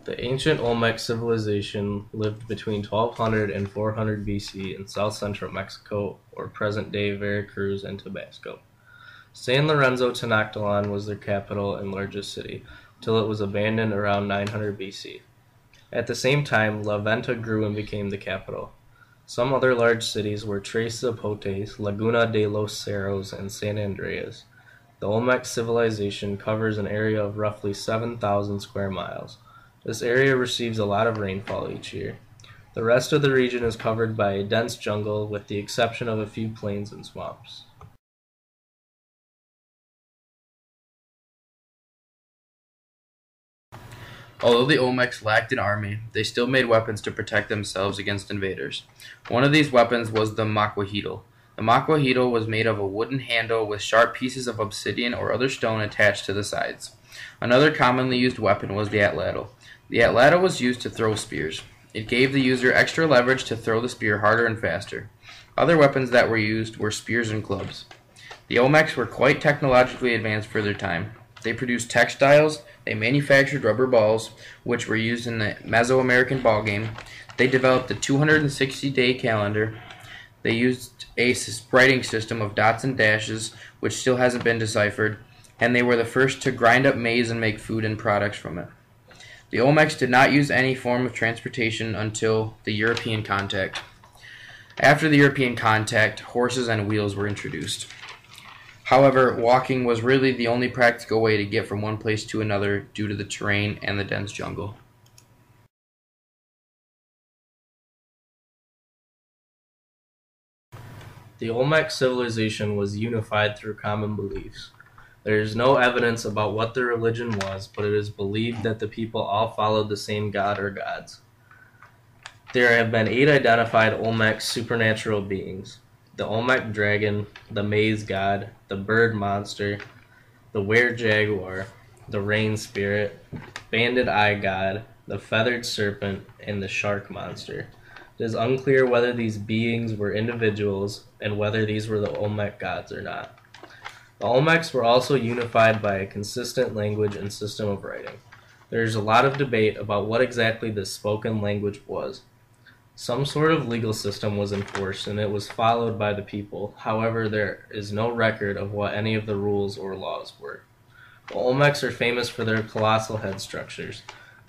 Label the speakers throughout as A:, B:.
A: The ancient Olmec civilization lived between 1200 and 400 BC in south-central Mexico, or present-day Veracruz and Tabasco. San Lorenzo Tenochtitlan was their capital and largest city, till it was abandoned around 900 BC. At the same time, La Venta grew and became the capital. Some other large cities were Tres Zapotes, Laguna de los Cerros, and San Andreas. The Olmec civilization covers an area of roughly 7,000 square miles. This area receives a lot of rainfall each year. The rest of the region is covered by a dense jungle with the exception of a few plains and swamps.
B: Although the Olmecs lacked an army, they still made weapons to protect themselves against invaders. One of these weapons was the maquahuitl. The maquahuitl was made of a wooden handle with sharp pieces of obsidian or other stone attached to the sides. Another commonly used weapon was the atlatl. The atlatl was used to throw spears. It gave the user extra leverage to throw the spear harder and faster. Other weapons that were used were spears and clubs. The Olmecs were quite technologically advanced for their time. They produced textiles, they manufactured rubber balls, which were used in the Mesoamerican ball game. They developed a 260-day calendar. They used a writing system of dots and dashes, which still hasn't been deciphered, and they were the first to grind up maize and make food and products from it. The Olmecs did not use any form of transportation until the European contact. After the European contact, horses and wheels were introduced. However, walking was really the only practical way to get from one place to another due to the terrain and the dense jungle.
A: The Olmec civilization was unified through common beliefs. There is no evidence about what their religion was, but it is believed that the people all followed the same god or gods. There have been 8 identified Olmec supernatural beings: the Olmec dragon, the maize god, the bird monster, the were-jaguar, the rain spirit, banded eye god, the feathered serpent, and the shark monster. It is unclear whether these beings were individuals and whether these were the Olmec gods or not. The Olmecs were also unified by a consistent language and system of writing. There is a lot of debate about what exactly this spoken language was. Some sort of legal system was enforced and it was followed by the people. However, there is no record of what any of the rules or laws were. The Olmecs are famous for their colossal head structures.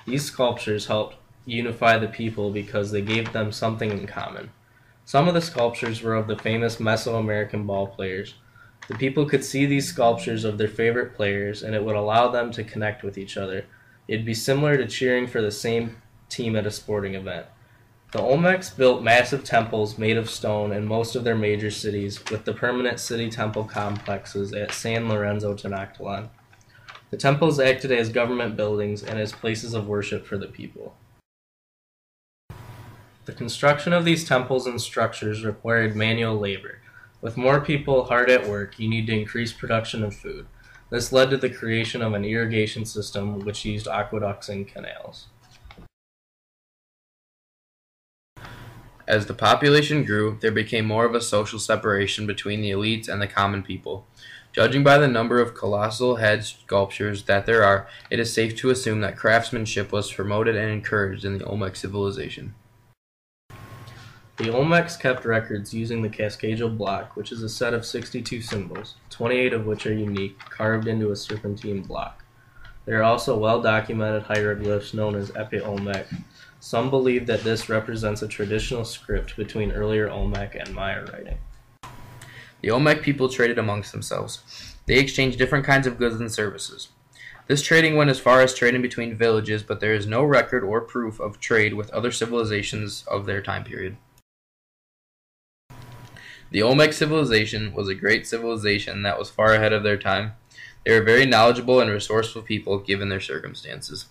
A: These sculptures helped unify the people because they gave them something in common. Some of the sculptures were of the famous Mesoamerican ball players. The people could see these sculptures of their favorite players and it would allow them to connect with each other. It'd be similar to cheering for the same team at a sporting event. The Olmecs built massive temples made of stone in most of their major cities, with the permanent city temple complexes at San Lorenzo Tenochtitlan. The temples acted as government buildings and as places of worship for the people. The construction of these temples and structures required manual labor. With more people hard at work, you need to increase production of food. This led to the creation of an irrigation system which used aqueducts and canals.
B: As the population grew, there became more of a social separation between the elites and the common people. Judging by the number of colossal head sculptures that there are, it is safe to assume that craftsmanship was promoted and encouraged in the Olmec civilization.
A: The Olmecs kept records using the Cascadial block, which is a set of 62 symbols, 28 of which are unique, carved into a serpentine block. There are also well-documented hieroglyphs known as Epi-Olmec. Some believe that this represents a traditional script between earlier Olmec and Maya writing.
B: The Olmec people traded amongst themselves. They exchanged different kinds of goods and services. This trading went as far as trading between villages, but there is no record or proof of trade with other civilizations of their time period. The Olmec civilization was a great civilization that was far ahead of their time. They were very knowledgeable and resourceful people given their circumstances.